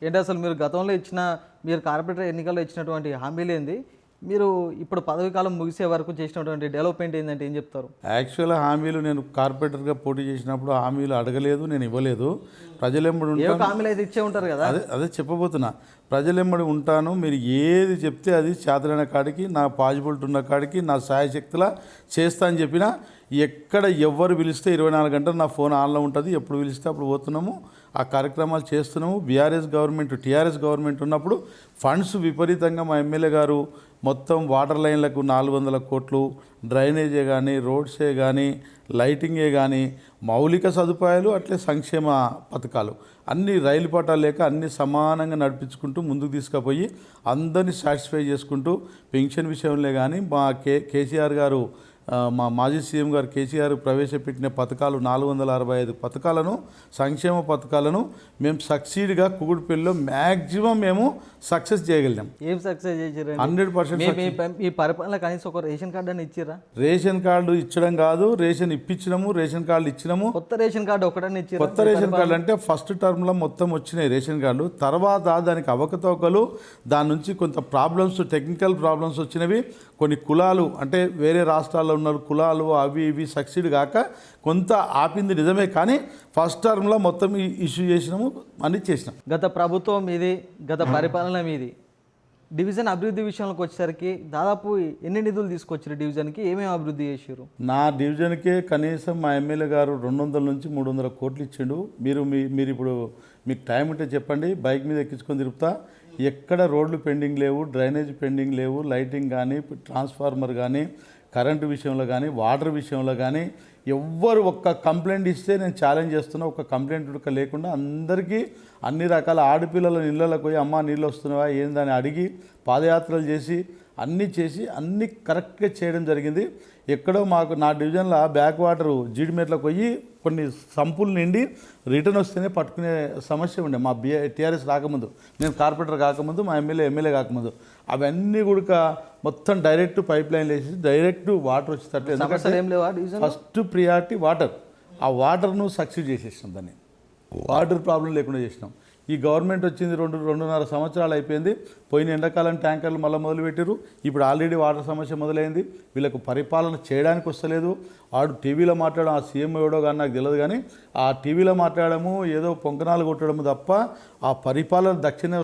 ఏంటి అసలు మీరు గతంలో ఇచ్చిన మీరు కార్పొరేటర్ ఎన్నికల్లో ఇచ్చినటువంటి హామీలేంది? మీరు ఇప్పుడు పదవి కాలం ముగిసే వరకు చేసినటువంటి డెవలప్‌మెంట్ ఏందంటే ఏం చెప్తారు? యాక్చువల్‌గా హామీలు నేను కార్పొరేటర్‌గా పోటీ చేసినప్పుడు హామీలు అడగలేదు, నేను ఇవ్వలేదు. ప్రజలెంబడి ఏవో ఉంటాను. హామీలు అయితే ఇచ్చే ఉంటారు కదా! అదే చెప్పబోతున్నా. ప్రజలెంబడి ఉంటాను. మీరు ఏది చెప్తే అది చేతనైన కాడికి, నా పాజిబిలిటీ ఉన్న కాడికి, నా శాయశక్తులా చేస్తా అని చెప్పినా, ఎక్కడ ఎవ్వరు పిలిస్తే 24 గంటలు నా ఫోన్ ఆన్లో ఉంటుంది. ఎప్పుడు పిలిస్తే అప్పుడు పోతున్నాము, ఆ కార్యక్రమాలు చేస్తున్నాము. బీఆర్ఎస్ గవర్నమెంట్, టీఆర్ఎస్ గవర్నమెంట్ ఉన్నప్పుడు ఫండ్స్ విపరీతంగా మా ఎమ్మెల్యే గారు మొత్తం వాటర్ లైన్లకు 400 కోట్లు, డ్రైనేజే కానీ, రోడ్సే కానీ, లైటింగే కానీ, మౌలిక సదుపాయాలు, అట్లే సంక్షేమ పథకాలు అన్ని రైలు పట్టాలు లేక అన్ని సమానంగా నడిపించుకుంటూ ముందుకు తీసుకుపోయి అందరినీ సాటిస్ఫై చేసుకుంటూ పెన్షన్ విషయంలో కానీ మా కేసీఆర్ గారు, మా మాజీ సీఎం గారు కేసీఆర్ ప్రవేశపెట్టిన పథకాలు 465 పథకాలను, సంక్షేమ పథకాలను మేము సక్సీడ్గా కూకట్పల్లిలో మ్యాక్సిమం మేము సక్సెస్ చేయగలిగాం. ఏం సక్సెస్ చేసిర్రు? 100% మీ పరిపాలన కనీసం ఒక రేషన్ కార్డు అని ఇచ్చిర్రా? రేషన్ కార్డు ఇచ్చడం కాదు, రేషన్ ఇప్పించినాము, రేషన్ కార్డు ఇచ్చినాము. కొత్త రేషన్ కార్డు ఒకటని ఇచ్చిర్రా? కొత్త రేషన్ కార్డు అంటే ఫస్ట్ టర్మ్లో మొత్తం వచ్చినాయి రేషన్ కార్డులు. తర్వాత దానికి అవకతవకలు, దాని నుంచి కొంత ప్రాబ్లమ్స్, టెక్నికల్ ప్రాబ్లమ్స్ వచ్చినవి. కొన్ని కులాలు అంటే వేరే రాష్ట్రాల్లో ఉన్న కులాలు అవి ఇవి సక్సీడ్ కాక కొంత ఆపింది నిజమే, కానీ ఫస్ట్ టర్మ్లో మొత్తం ఇష్యూ చేసినాము, అన్ని చేసినాం. గత ప్రభుత్వం మీది, గత పరిపాలన మీది. డివిజన్ అభివృద్ధి విషయంలోకి వచ్చేసరికి దాదాపు ఎన్ని నిధులు తీసుకొచ్చారు డివిజన్కి? ఏమేమి అభివృద్ధి చేశారు? నా డివిజన్కే కనీసం మా ఎమ్మెల్యే గారు 200 నుంచి 300 కోట్లు ఇచ్చిండు. మీరు ఇప్పుడు మీకు టైం ఉంటే చెప్పండి, బైక్ మీద ఎక్కించుకొని తిరుగుతా. ఎక్కడ రోడ్లు పెండింగ్ లేవు, డ్రైనేజ్ పెండింగ్ లేవు, లైటింగ్ కానీ, ట్రాన్స్ఫార్మర్ కానీ, కరెంటు విషయంలో కానీ, వాటర్ విషయంలో కానీ ఎవ్వరు ఒక్క కంప్లైంట్ ఇస్తే నేను ఛాలెంజ్ చేస్తున్నా. ఒక కంప్లైంట్ ఉడక లేకుండా అందరికీ అన్ని రకాల ఆడపిల్లల ఇళ్ళకి పోయి అమ్మ నీళ్ళు వస్తున్నావా ఏందని అడిగి పాదయాత్రలు చేసి అన్నీ కరెక్ట్గా చేయడం జరిగింది. ఎక్కడో మాకు నా డివిజన్లో బ్యాక్ వాటరు జీడిమెట్లకు పోయి కొన్ని సంపులు నిండి రిటర్న్ వస్తేనే పట్టుకునే సమస్య ఉండే మా టీఆర్ఎస్ రాకముందు, నేను కార్పొరేటర్ కాకముందు, మా ఎమ్మెల్యే కాకముందు. అవన్నీ కూడా మొత్తం డైరెక్ట్ పైప్ లైన్ వేసి డైరెక్ట్ వాటర్ వచ్చేటట్టు. ఎందుకంటే ఫస్ట్ ప్రియారిటీ వాటర్. ఆ వాటర్ను సక్సీడ్ చేసేసినాం, దాన్ని వాటర్ ప్రాబ్లం లేకుండా చేసినాం. ఈ గవర్నమెంట్ వచ్చింది 2.5 సంవత్సరాలు అయిపోయింది. పోయిన ఎండాకాలం ట్యాంకర్లు మళ్ళీ మొదలుపెట్టారు. ఇప్పుడు ఆల్రెడీ వాటర్ సమస్య మొదలైంది. వీళ్ళకు పరిపాలన చేయడానికి వస్తలేదు. వాడు టీవీలో మాట్లాడడం, ఆ సీఎం ఎవడో కానీ నాకు తెలియదు, కానీ ఆ టీవీలో మాట్లాడము ఏదో పొంకనాలు కొట్టడము తప్ప ఆ పరిపాలన దక్షిణ